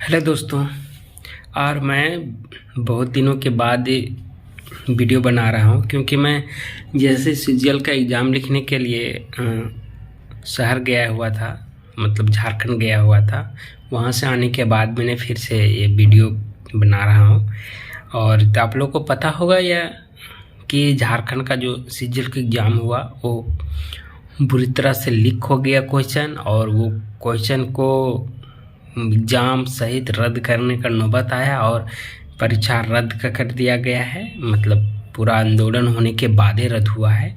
Hello दोस्तों। और मैं बहुत दिनों के बाद वीडियो बना रहा हूँ क्योंकि मैं जैसे सीजीएल का एग्ज़ाम लिखने के लिए शहर गया हुआ था, मतलब झारखंड गया हुआ था। वहाँ से आने के बाद मैंने फिर से ये वीडियो बना रहा हूँ। और तो आप लोग को पता होगा या कि झारखंड का जो सीजीएल का एग्ज़ाम हुआ वो बुरी तरह से लीक हो गया क्वेश्चन, और वो क्वेश्चन को एग्ज़ाम सहित रद्द करने का नौबत आया और परीक्षा रद्द कर दिया गया है। मतलब पूरा आंदोलन होने के बाद ही रद्द हुआ है।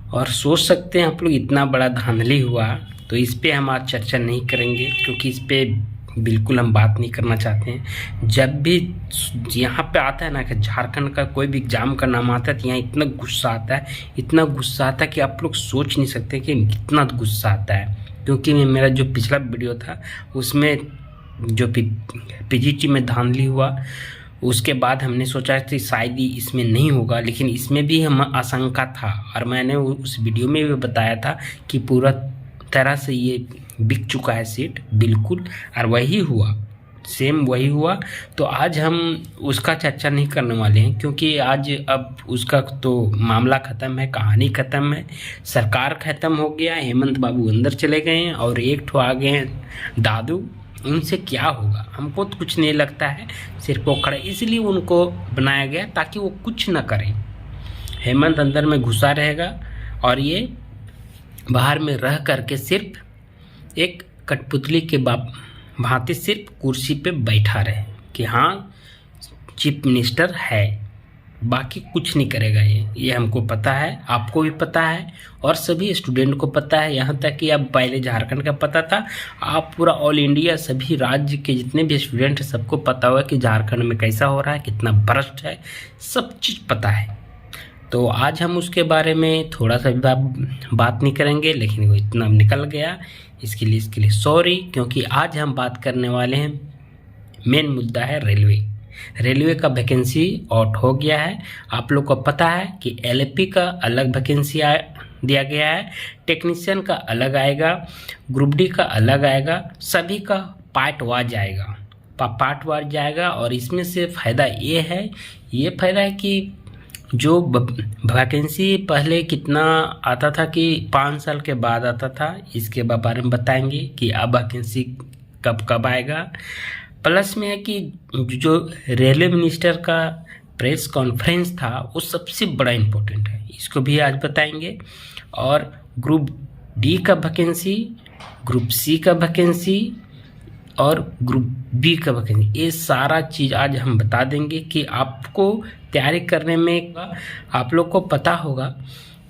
और सोच सकते हैं आप लोग इतना बड़ा धांधली हुआ, तो इस पे हम आज चर्चा नहीं करेंगे क्योंकि इस पे बिल्कुल हम बात नहीं करना चाहते हैं। जब भी यहाँ पे आता है ना कि झारखंड का कोई भी एग्ज़ाम का नाम आता है तो यहाँ इतना गुस्सा आता है, इतना गुस्सा आता है कि आप लोग सोच नहीं सकते कि कितना गुस्सा आता है। क्योंकि मेरा जो पिछला वीडियो था उसमें जो पीजीटी में धांधली हुआ, उसके बाद हमने सोचा कि शायद ही इसमें नहीं होगा, लेकिन इसमें भी हम आशंका था। और मैंने उस वीडियो में भी बताया था कि पूरा तरह से ये बिक चुका है सीट बिल्कुल, और वही हुआ, सेम वही हुआ। तो आज हम उसका चर्चा नहीं करने वाले हैं क्योंकि आज अब उसका तो मामला ख़त्म है, कहानी ख़त्म है, सरकार ख़त्म हो गया, हेमंत बाबू अंदर चले गए हैं और एक ठो आ गए हैं दादू। उनसे क्या होगा हमको तो कुछ नहीं लगता है, सिर्फ वो खड़े इसलिए उनको बनाया गया ताकि वो कुछ ना करें। हेमंत अंदर में घुसा रहेगा और ये बाहर में रह करके सिर्फ एक कठपुतली के भांति सिर्फ कुर्सी पे बैठा रहे कि हाँ चीफ मिनिस्टर है, बाकी कुछ नहीं करेगा। ये हमको पता है, आपको भी पता है और सभी स्टूडेंट को पता है। यहाँ तक कि अब पहले झारखंड का पता था, आप पूरा ऑल इंडिया सभी राज्य के जितने भी स्टूडेंट हैं सबको पता हुआ कि झारखंड में कैसा हो रहा है, कितना भ्रष्ट है, सब चीज़ पता है। तो आज हम उसके बारे में थोड़ा सा भी बात नहीं करेंगे, लेकिन वो इतना निकल गया, इसके लिए सॉरी। क्योंकि आज हम बात करने वाले हैं, मेन मुद्दा है रेलवे का वैकेंसी आउट हो गया है। आप लोग को पता है कि एलएपी का अलग वैकेंसी दिया गया है, टेक्नीशियन का अलग आएगा, ग्रुप डी का अलग आएगा, सभी का पार्ट वार जाएगा। और इसमें से फ़ायदा ये है कि जो वैकेंसी पहले कितना आता था कि 5 साल के बाद आता था, इसके बारे में बताएंगे कि अब वैकेंसी कब आएगा। प्लस में है कि जो रेलवे मिनिस्टर का प्रेस कॉन्फ्रेंस था वो सबसे बड़ा इम्पोर्टेंट है, इसको भी आज बताएंगे। और ग्रुप डी का वैकेंसी, ग्रुप सी का वैकेंसी और ग्रुप बी का वैकेंसी, ये सारा चीज़ आज हम बता देंगे कि आपको तैयारी करने में। आप लोग को पता होगा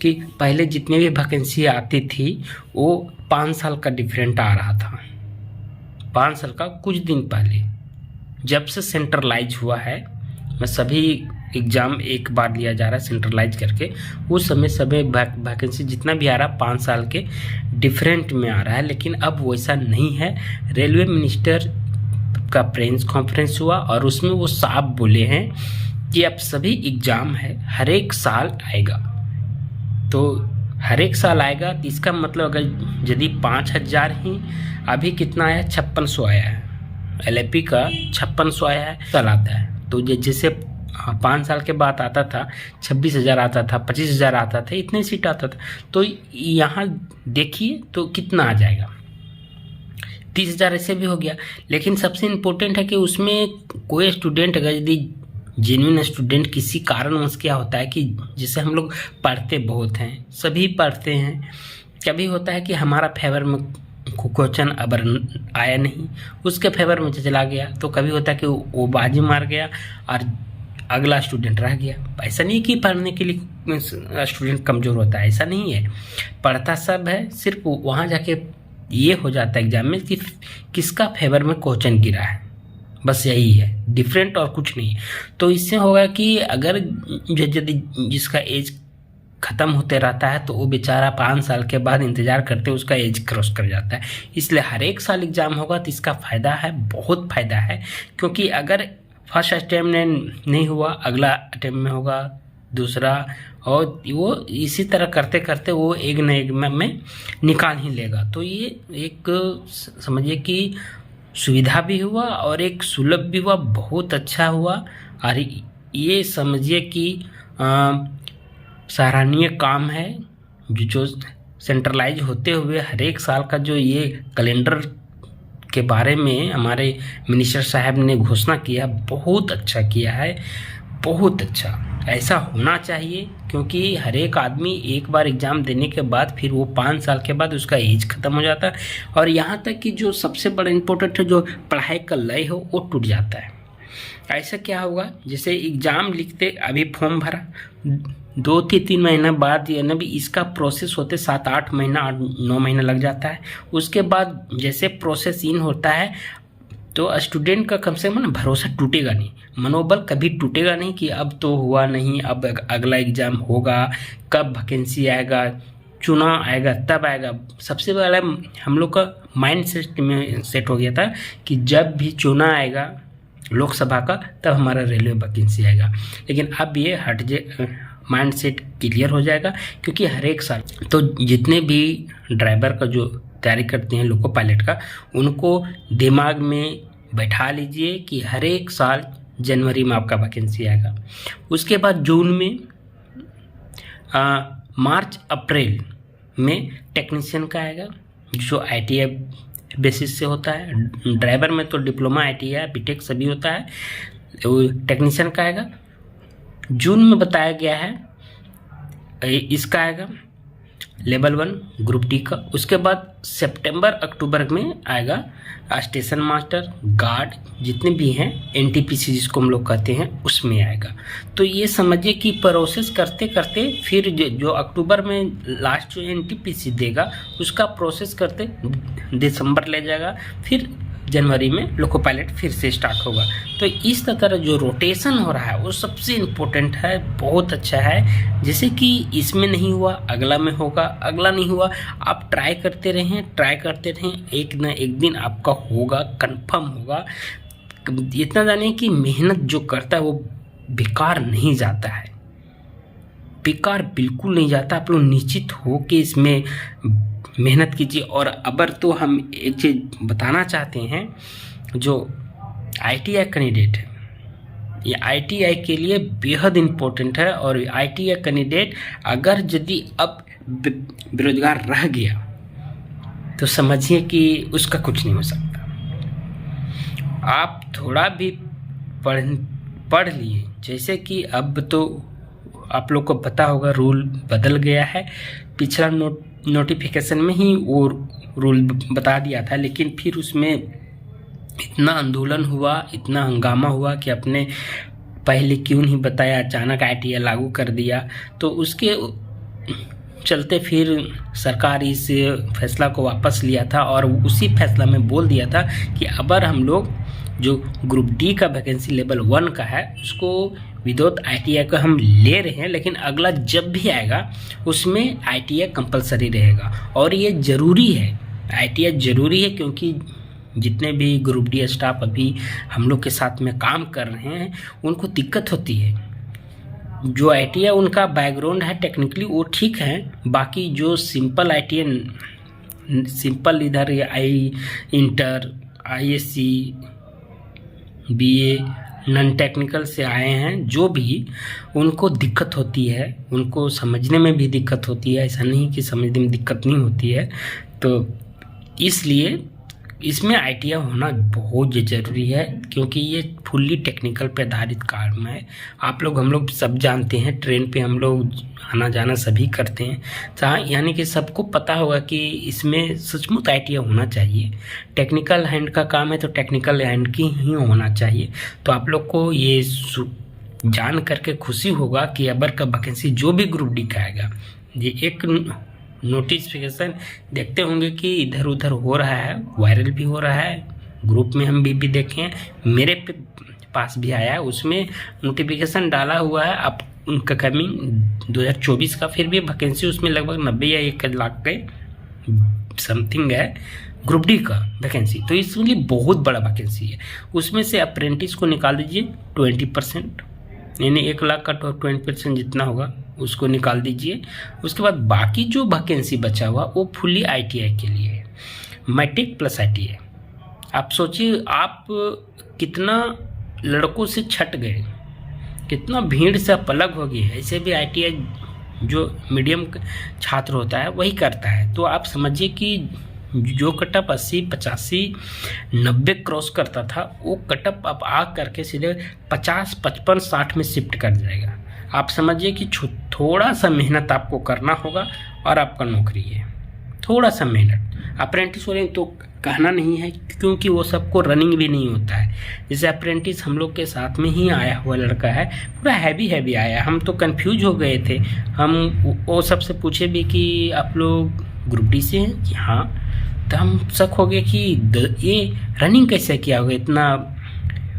कि पहले जितने भी वैकेंसी आती थी वो 5 साल का डिफरेंट आ रहा था। 5 साल का कुछ दिन पहले जब से सेंट्रलाइज हुआ है, मैं सभी एग्ज़ाम एक बार लिया जा रहा है सेंट्रलाइज करके, उस समय सभी वैकेंसी जितना भी आ रहा है 5 साल के डिफरेंट में आ रहा है। लेकिन अब वैसा नहीं है। रेलवे मिनिस्टर का प्रेस कॉन्फ्रेंस हुआ और उसमें वो साफ बोले हैं कि अब सभी एग्ज़ाम है हर एक साल आएगा। तो हर एक साल आएगा तो इसका मतलब अगर यदि 5000 ही, अभी कितना आया, 5600 आया है, एलएपी का 5600 आया है, साल आता है। तो जैसे 5 साल के बाद आता था 26,000 आता था, 25,000 आता था, इतने सीट आता था। तो यहाँ देखिए तो कितना आ जाएगा, 30,000 ऐसे भी हो गया। लेकिन सबसे इम्पोर्टेंट है कि उसमें कोई स्टूडेंट अगर यदि जेन्युइन स्टूडेंट किसी कारणवश, क्या होता है कि जैसे हम लोग पढ़ते बहुत हैं, सभी पढ़ते हैं, कभी होता है कि हमारा फेवर में क्वेश्चन अगर आया नहीं, उसके फेवर में चला गया, तो कभी होता है कि वो बाजी मार गया और अगला स्टूडेंट रह गया। ऐसा नहीं कि पढ़ने के लिए स्टूडेंट कमज़ोर होता है, ऐसा नहीं है, पढ़ता सब है, सिर्फ वहाँ जाके ये हो जाता है एग्जाम में कि किसका फेवर में क्वेश्चन गिरा है, बस यही है, डिफरेंट और कुछ नहीं। तो इससे होगा कि अगर यदि जिसका एज ख़त्म होते रहता है तो वो बेचारा 5 साल के बाद इंतज़ार करते उसका एज क्रॉस कर जाता है। इसलिए हर एक साल एग्ज़ाम होगा तो इसका फ़ायदा है, बहुत फ़ायदा है। क्योंकि अगर फर्स्ट अटैम्प्ट में नहीं हुआ, अगला अटैम्प्ट में होगा, दूसरा, और वो इसी तरह करते करते वो एक न एक में निकाल ही लेगा। तो ये एक समझिए कि सुविधा भी हुआ और एक सुलभ भी हुआ, बहुत अच्छा हुआ। और ये समझिए कि सराहनीय काम है जो सेंट्रलाइज होते हुए हर एक साल का जो ये कैलेंडर के बारे में हमारे मिनिस्टर साहब ने घोषणा किया, बहुत अच्छा किया है, बहुत अच्छा। ऐसा होना चाहिए क्योंकि हर एक आदमी एक बार एग्ज़ाम देने के बाद फिर वो 5 साल के बाद उसका एज ख़त्म हो जाता है, और यहाँ तक कि जो सबसे बड़ा इम्पोर्टेंट है, जो पढ़ाई का लय हो वो टूट जाता है। ऐसा क्या होगा, जैसे एग्ज़ाम लिखते अभी फॉर्म भरा, 2-3 महीना बाद या ना भी इसका प्रोसेस होते 7-8 महीना 8-9 महीना लग जाता है। उसके बाद जैसे प्रोसेस इन होता है तो स्टूडेंट का कम से कम भरोसा टूटेगा नहीं, मनोबल कभी टूटेगा नहीं कि अब तो हुआ नहीं, अब अगला एग्ज़ाम होगा, कब वैकेंसी आएगा, चुनाव आएगा तब आएगा। सबसे पहले हम लोग का माइंड सेट हो गया था कि जब भी चुनाव आएगा लोकसभा का तब हमारा रेलवे वैकेंसी आएगा, लेकिन अब ये माइंड सेट क्लियर हो जाएगा क्योंकि हर एक साल तो जितने भी ड्राइवर का जो तैयारी करते हैं लोको पायलट का, उनको दिमाग में बैठा लीजिए कि हर एक साल जनवरी में आपका वैकेंसी आएगा। उसके बाद जून में, मार्च अप्रैल में टेक्नीशियन का आएगा जो ITI बेसिस से होता है। ड्राइवर में तो डिप्लोमा ITI बीटेक सभी होता है, टेक्नीशियन का आएगा। जून में बताया गया है इसका आएगा लेवल 1 ग्रुप डी का। उसके बाद सितंबर अक्टूबर में आएगा स्टेशन मास्टर, गार्ड, जितने भी हैं NTPC जिसको हम लोग कहते हैं उसमें आएगा। तो ये समझिए कि प्रोसेस करते करते फिर जो अक्टूबर में लास्ट जो NTPC देगा उसका प्रोसेस करते दिसंबर ले जाएगा, फिर जनवरी में लोको पायलट फिर से स्टार्ट होगा। तो इस तरह जो रोटेशन हो रहा है वो सबसे इम्पोर्टेंट है, बहुत अच्छा है। जैसे कि इसमें नहीं हुआ अगला में होगा, अगला नहीं हुआ, आप ट्राई करते रहें, एक न एक दिन आपका होगा, कंफर्म होगा। इतना जानिए कि मेहनत जो करता है वो बेकार नहीं जाता है, बेकार बिल्कुल नहीं जाता। आप लोग निश्चित हो कि इसमें मेहनत कीजिए। और अबर तो हम एक चीज़ बताना चाहते हैं, जो ITI कैंडिडेट है ये ITI के लिए बेहद इम्पोर्टेंट है। और ITI कैंडिडेट अगर यदि अब बेरोजगार रह गया तो समझिए कि उसका कुछ नहीं हो सकता। आप थोड़ा भी पढ़ लिए, जैसे कि अब तो आप लोग को पता होगा रूल बदल गया है, पिछला नोटिफिकेशन में ही वो रूल बता दिया था, लेकिन फिर उसमें इतना आंदोलन हुआ, इतना हंगामा हुआ कि आपने पहले क्यों नहीं बताया, अचानक ITI लागू कर दिया। तो उसके चलते फिर सरकार इस फैसला को वापस लिया था और उसी फैसला में बोल दिया था कि अगर हम लोग जो ग्रुप डी का वैकेंसी लेवल 1 का है उसको विदाउट ITI का हम ले रहे हैं, लेकिन अगला जब भी आएगा उसमें ITI कंपलसरी रहेगा। और ये ज़रूरी है, ITI ज़रूरी है क्योंकि जितने भी ग्रुप डी स्टाफ अभी हम लोग के साथ में काम कर रहे हैं उनको दिक्कत होती है। जो ITI उनका बैकग्राउंड है टेक्निकली वो ठीक है, बाकी जो सिंपल ITI सिंपल इधर inter ISC BA non technical से आए हैं, जो भी उनको दिक्कत होती है, उनको समझने में भी दिक्कत होती है। ऐसा नहीं कि समझने में दिक्कत नहीं होती है। तो इसलिए इसमें ITI होना बहुत ज़रूरी है क्योंकि ये फुल्ली टेक्निकल पे आधारित काम है। आप लोग हम लोग सब जानते हैं, ट्रेन पे हम लोग आना जाना सभी करते हैं, यानी कि सबको पता होगा कि इसमें सचमुच ITI होना चाहिए। टेक्निकल हैंड का काम है तो टेक्निकल हैंड की ही होना चाहिए। तो आप लोग को ये जान करके खुशी होगा कि अबर का वैकेंसी जो भी ग्रुप डी का आएगा, ये एक नोटिफिकेशन देखते होंगे कि इधर उधर हो रहा है, वायरल भी हो रहा है, ग्रुप में हम भी देखे हैं, मेरे पास भी आया है, उसमें नोटिफिकेशन डाला हुआ है आप उनका कमिंग 2024 का। फिर भी वैकेंसी उसमें लगभग 90 या 1 लाख के समथिंग है ग्रुप डी का वैकेंसी। तो इसलिए बहुत बड़ा वैकेंसी है। उसमें से अप्रेंटिस को निकाल दीजिए 20%, यानी 1 लाख का 20% जितना होगा उसको निकाल दीजिए। उसके बाद बाकी जो वैकेंसी बचा हुआ वो फुल्ली ITI के लिए है, मैट्रिक प्लस ITI। आप सोचिए आप कितना लड़कों से छट गए, कितना भीड़ से आप अलग हो गए। ऐसे भी ITI जो मीडियम छात्र होता है वही करता है। तो आप समझिए कि जो कटअप 80, 85, 90 क्रॉस करता था, वो कटअप अब आ करके सीधे 50, 55, 60 में शिफ्ट कर जाएगा। आप समझिए कि थोड़ा सा मेहनत आपको करना होगा और आपका नौकरी है। थोड़ा सा मेहनत। अप्रेंटिस वाले तो कहना नहीं है, क्योंकि वो सबको रनिंग भी नहीं होता है। जैसे अप्रेंटिस हम लोग के साथ में ही आया हुआ लड़का है, पूरा हैवी आया। हम तो कंफ्यूज हो गए थे। हम वो सबसे पूछे भी कि आप लोग ग्रुप डी से हैं कि हाँ। तो हम शक हो गए कि ये रनिंग कैसे किया होगा इतना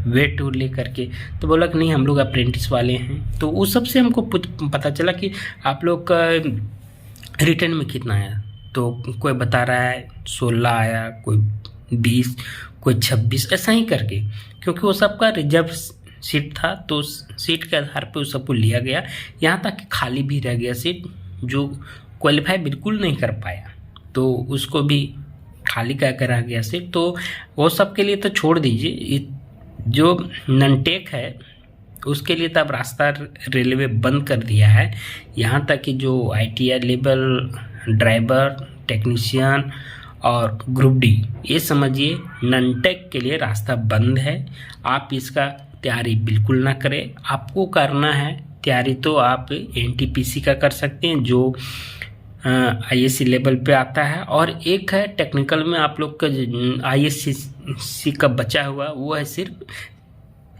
वेट ले करके। तो बोला कि नहीं हम लोग अप्रेंटिस वाले हैं। तो उस सबसे हमको पता चला कि आप लोग का रिटर्न में कितना आया। तो कोई बता रहा है 16 आया, कोई 20, कोई 26, ऐसा ही करके, क्योंकि वो सबका रिजर्व सीट था। तो सीट के आधार पर उस सबको लिया गया। यहाँ तक कि खाली भी रह गया सीट, जो क्वालिफाई बिल्कुल नहीं कर पाया तो उसको भी खाली कर आ गया सीट। तो वो सब के लिए तो छोड़ दीजिए, जो ननटेक है उसके लिए तो अब रास्ता रेलवे बंद कर दिया है। यहाँ तक कि जो ITI लेवल ड्राइवर, टेक्नीशियन और ग्रुप डी, ये समझिए ननटेक के लिए रास्ता बंद है। आप इसका तैयारी बिल्कुल ना करें। आपको करना है तैयारी तो आप NTPC का कर सकते हैं, जो ISC लेवल पे आता है। और एक है टेक्निकल में आप लोग का ISC का बचा हुआ, वो है सिर्फ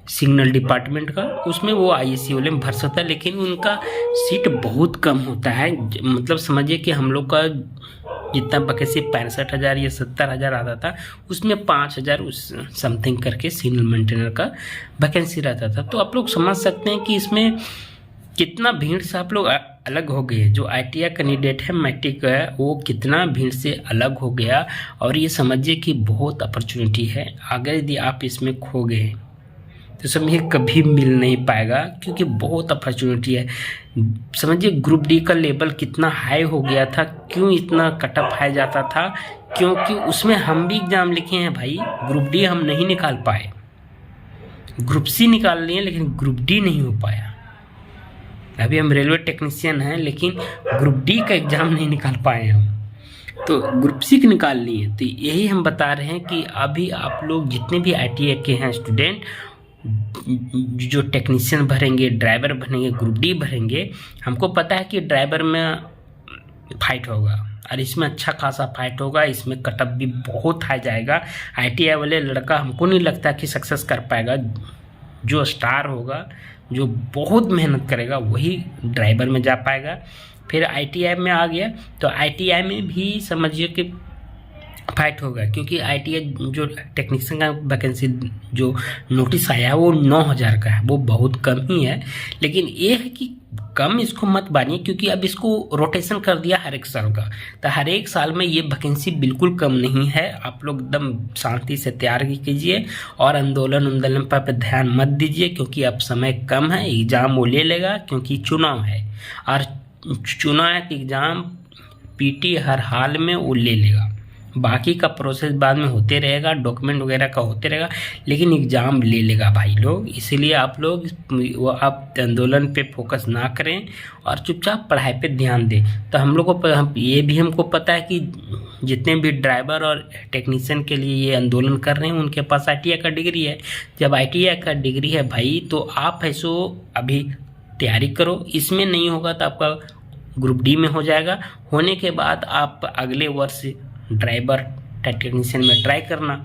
सिग्नल डिपार्टमेंट का। उसमें वो ISC वाले में भर सकता है, लेकिन उनका सीट बहुत कम होता है। मतलब समझिए कि हम लोग का जितना वैकेंसी 65,000 या 70,000 आता था, उसमें 5,000 उस समथिंग करके सिग्नल मेंटेनर का वैकेंसी रहता था। तो आप लोग समझ सकते हैं कि इसमें कितना भीड़ से आप लोग अलग हो गए। जो ITI कैंडिडेट है, मैट्रिक है, वो कितना भीड़ से अलग हो गया। और ये समझिए कि बहुत अपॉर्चुनिटी है। अगर यदि आप इसमें खो गए तो समझिए कभी मिल नहीं पाएगा, क्योंकि बहुत अपॉर्चुनिटी है। समझिए ग्रुप डी का लेवल कितना हाई हो गया था। क्यों इतना कटअप हाई जाता था? क्योंकि उसमें हम भी एग्ज़ाम लिखे हैं भाई। ग्रुप डी हम नहीं निकाल पाए, ग्रुप सी निकाल लिए, लेकिन ग्रुप डी नहीं हो पाया। अभी हम रेलवे टेक्नीशियन हैं, लेकिन ग्रुप डी का एग्ज़ाम नहीं निकाल पाए हम, तो ग्रुप सी निकाल लिए। तो यही हम बता रहे हैं कि अभी आप लोग जितने भी ITI के हैं स्टूडेंट, जो टेक्नीशियन भरेंगे, ड्राइवर भरेंगे, ग्रुप डी भरेंगे, हमको पता है कि ड्राइवर में फाइट होगा और इसमें अच्छा खासा फाइट होगा। इसमें कटअप भी बहुत हाई जाएगा। ITI वाले लड़का हमको नहीं लगता कि सक्सेस कर पाएगा। जो स्टार होगा, जो बहुत मेहनत करेगा, वही ड्राइवर में जा पाएगा। फिर ITI में आ गया तो ITI में भी समझिए कि फाइट होगा, क्योंकि ITI जो टेक्नीशियन का वैकेंसी जो नोटिस आया है वो 9,000 का है। वो बहुत कम ही है, लेकिन ये है कि कम इसको मत मानिए, क्योंकि अब इसको रोटेशन कर दिया हर एक साल का। तो हर एक साल में ये वैकेंसी बिल्कुल कम नहीं है। आप लोग एकदम शांति से तैयारी कीजिए और आंदोलन पर ध्यान मत दीजिए, क्योंकि अब समय कम है। एग्ज़ाम वो ले लेगा, क्योंकि चुनाव है, और चुनाव के एग्ज़ाम PT हर हाल में वो ले लेगा। बाकी का प्रोसेस बाद में होते रहेगा, डॉक्यूमेंट वगैरह का होते रहेगा, लेकिन एग्ज़ाम ले लेगा भाई लोग। इसीलिए आप लोग आप आंदोलन पे फोकस ना करें और चुपचाप पढ़ाई पे ध्यान दें। तो हम लोग को ये भी हमको पता है कि जितने भी ड्राइवर और टेक्नीशियन के लिए ये आंदोलन कर रहे हैं, उनके पास ITI का डिग्री है। जब ITI का डिग्री है भाई, तो आप ऐसो अभी तैयारी करो। इसमें नहीं होगा तो आपका ग्रुप डी में हो जाएगा। होने के बाद आप अगले वर्ष ड्राइवर टेक्नीशियन में ट्राई करना।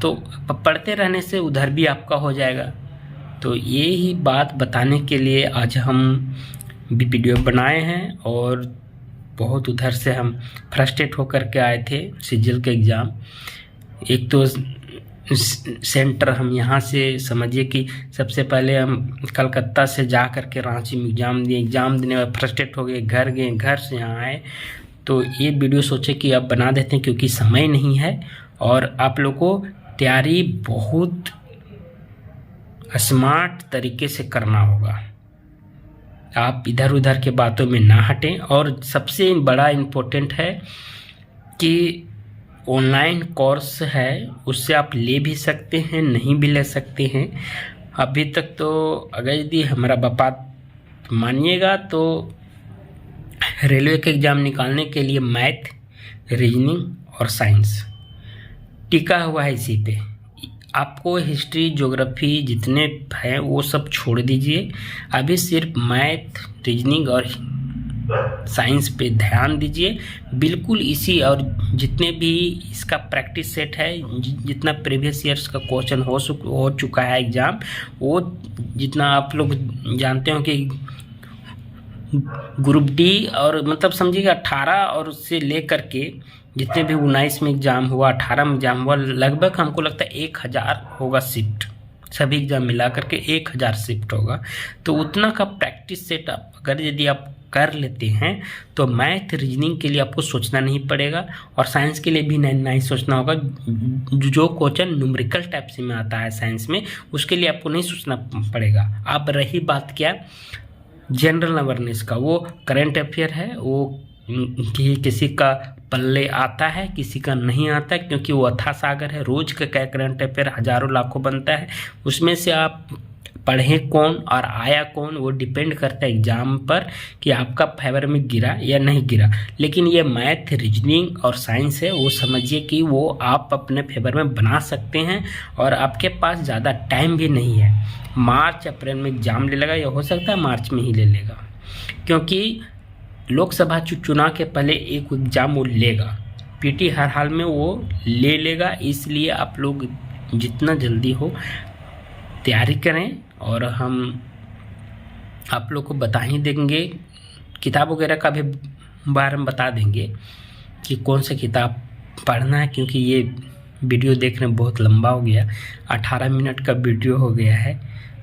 तो पढ़ते रहने से उधर भी आपका हो जाएगा। तो ये ही बात बताने के लिए आज हम भी वीडियो बनाए हैं। और बहुत उधर से हम फ्रस्ट्रेट होकर के आए थे CGL के एग्ज़ाम। एक तो सेंटर हम यहाँ से समझिए कि सबसे पहले हम कलकत्ता से जा कर के रांची में एग्ज़ाम दिए। एग्ज़ाम देने में फ्रस्ट्रेट हो गए, घर गए, घर से यहाँ आए। तो ये वीडियो सोचे कि अब बना देते हैं, क्योंकि समय नहीं है और आप लोग को तैयारी बहुत स्मार्ट तरीके से करना होगा। आप इधर उधर के बातों में ना हटें। और सबसे बड़ा इम्पोर्टेंट है कि ऑनलाइन कोर्स है, उससे आप ले भी सकते हैं, नहीं भी ले सकते हैं। अभी तक तो अगर यदि हमारा बात मानिएगा तो रेलवे के एग्ज़ाम निकालने के लिए मैथ, रीजनिंग और साइंस टिका हुआ है इसी पे। आपको हिस्ट्री, ज्योग्राफी जितने हैं वो सब छोड़ दीजिए, अभी सिर्फ मैथ, रीजनिंग और साइंस पे ध्यान दीजिए बिल्कुल। इसी और जितने भी इसका प्रैक्टिस सेट है, जितना प्रीवियस ईयर्स का क्वेश्चन हो चुका है एग्ज़ाम, वो जितना आप लोग जानते हो कि ग्रुप डी और मतलब समझिएगा 18 और उससे लेकर के जितने भी 19 में एग्ज़ाम हुआ, 18 में एग्ज़ाम हुआ, लगभग हमको लगता है 1000 होगा शिफ्ट, सभी एग्ज़ाम मिला करके 1000 शिफ्ट होगा। तो उतना का प्रैक्टिस सेट अगर यदि आप कर लेते हैं तो मैथ, रीजनिंग के लिए आपको सोचना नहीं पड़ेगा और साइंस के लिए भी नहीं सोचना होगा। जो क्वेश्चन न्यूमेरिकल टाइप से में आता है साइंस में, उसके लिए आपको नहीं सोचना पड़ेगा। अब रही बात क्या जनरल अवेयरनेस का, वो करंट अफेयर है, वो किसी का पल्ले आता है, किसी का नहीं आता है, क्योंकि वो अथाह सागर है। रोज़ का क्या करंट अफेयर हज़ारों लाखों बनता है, उसमें से आप पढ़ें कौन और आया कौन, वो डिपेंड करता है एग्ज़ाम पर कि आपका फेवर में गिरा या नहीं गिरा। लेकिन ये मैथ, रीजनिंग और साइंस है, वो समझिए कि वो आप अपने फेवर में बना सकते हैं और आपके पास ज़्यादा टाइम भी नहीं है। मार्च अप्रैल में एग्ज़ाम ले लेगा, या हो सकता है मार्च में ही ले लेगा, क्योंकि लोकसभा चुनाव के पहले एक एग्ज़ाम वो लेगा। पीटी हर हाल में वो ले लेगा, इसलिए आप लोग जितना जल्दी हो तैयारी करें और हम आप लोग को बता ही देंगे। किताब वगैरह का भी बारे में बता देंगे कि कौन सा किताब पढ़ना है, क्योंकि ये वीडियो देखने बहुत लंबा हो गया, 18 मिनट का वीडियो हो गया है।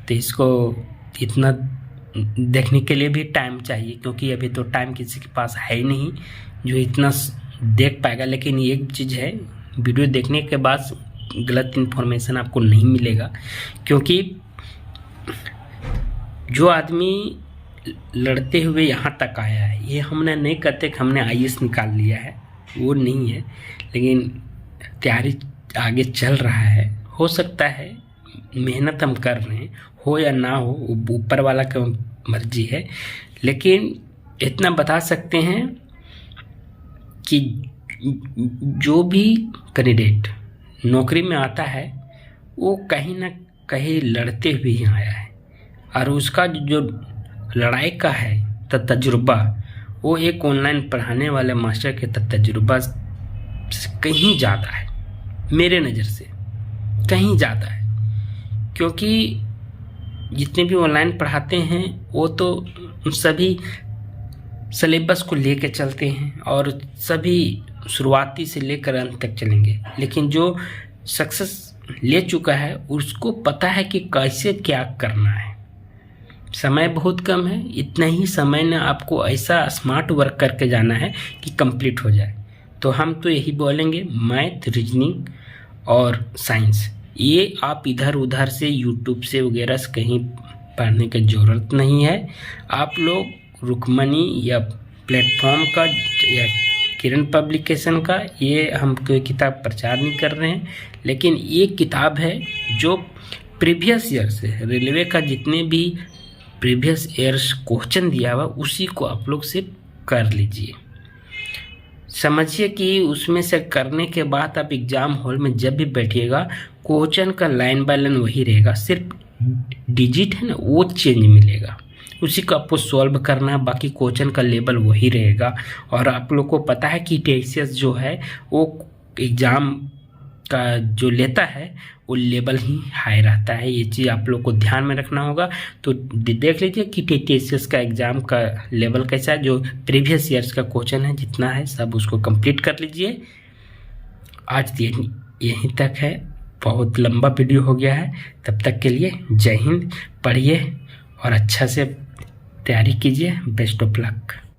तो इसको इतना देखने के लिए भी टाइम चाहिए, क्योंकि अभी तो टाइम किसी के पास है ही नहीं जो इतना देख पाएगा। लेकिन एक चीज़ है, वीडियो देखने के बाद गलत इन्फॉर्मेशन आपको नहीं मिलेगा, क्योंकि जो आदमी लड़ते हुए यहाँ तक आया है, ये हमने नहीं कहते कि हमने आईएएस निकाल लिया है, वो नहीं है, लेकिन तैयारी आगे चल रहा है। हो सकता है मेहनत हम कर रहे हैं, हो या ना हो ऊपर वाला की मर्जी है, लेकिन इतना बता सकते हैं कि जो भी कैंडिडेट नौकरी में आता है वो कहीं ना कहीं लड़ते हुए ही आया है, और उसका जो लड़ाई का है तजुर्बा, वो एक ऑनलाइन पढ़ाने वाले मास्टर के तजुर्बा से कहीं ज़्यादा है, मेरे नज़र से कहीं ज़्यादा है। क्योंकि जितने भी ऑनलाइन पढ़ाते हैं वो तो सभी सिलेबस को लेकर चलते हैं और सभी शुरुआती से लेकर अंत तक चलेंगे, लेकिन जो सक्सेस ले चुका है उसको पता है कि कैसे क्या करना है। समय बहुत कम है, इतना ही समय ने आपको ऐसा स्मार्ट वर्क करके जाना है कि कंप्लीट हो जाए। तो हम तो यही बोलेंगे, मैथ, रीजनिंग और साइंस ये आप इधर उधर से यूट्यूब से वगैरह से कहीं पढ़ने की ज़रूरत नहीं है। आप लोग रुक्मणी या प्लेटफॉर्म का या किरण पब्लिकेशन का, ये हम कोई किताब प्रचार नहीं कर रहे हैं, लेकिन ये किताब है जो प्रीवियस ईयर से रेलवे का जितने भी प्रीवियस ईयर्स क्वेश्चन दिया हुआ उसी को आप लोग से कर लीजिए। समझिए कि उसमें से करने के बाद आप एग्ज़ाम हॉल में जब भी बैठिएगा क्वेश्चन का लाइन बाय लाइन वही रहेगा, सिर्फ डिजिट है ना वो चेंज मिलेगा, उसी को आपको सॉल्व करना है, बाकी क्वेश्चन का लेवल वही रहेगा। और आप लोग को पता है कि टीसीएस जो है वो एग्ज़ाम का जो लेता है वो लेवल ही हाई रहता है, ये चीज़ आप लोग को ध्यान में रखना होगा। तो देख लीजिए कि टीसीएस का एग्ज़ाम का लेवल कैसा है, जो प्रीवियस ईयर्स का क्वेश्चन है जितना है सब उसको कंप्लीट कर लीजिए। आज यहीं तक है, बहुत लंबा वीडियो हो गया है। तब तक के लिए जय हिंद, पढ़िए और अच्छा से तैयारी कीजिए। Best of luck.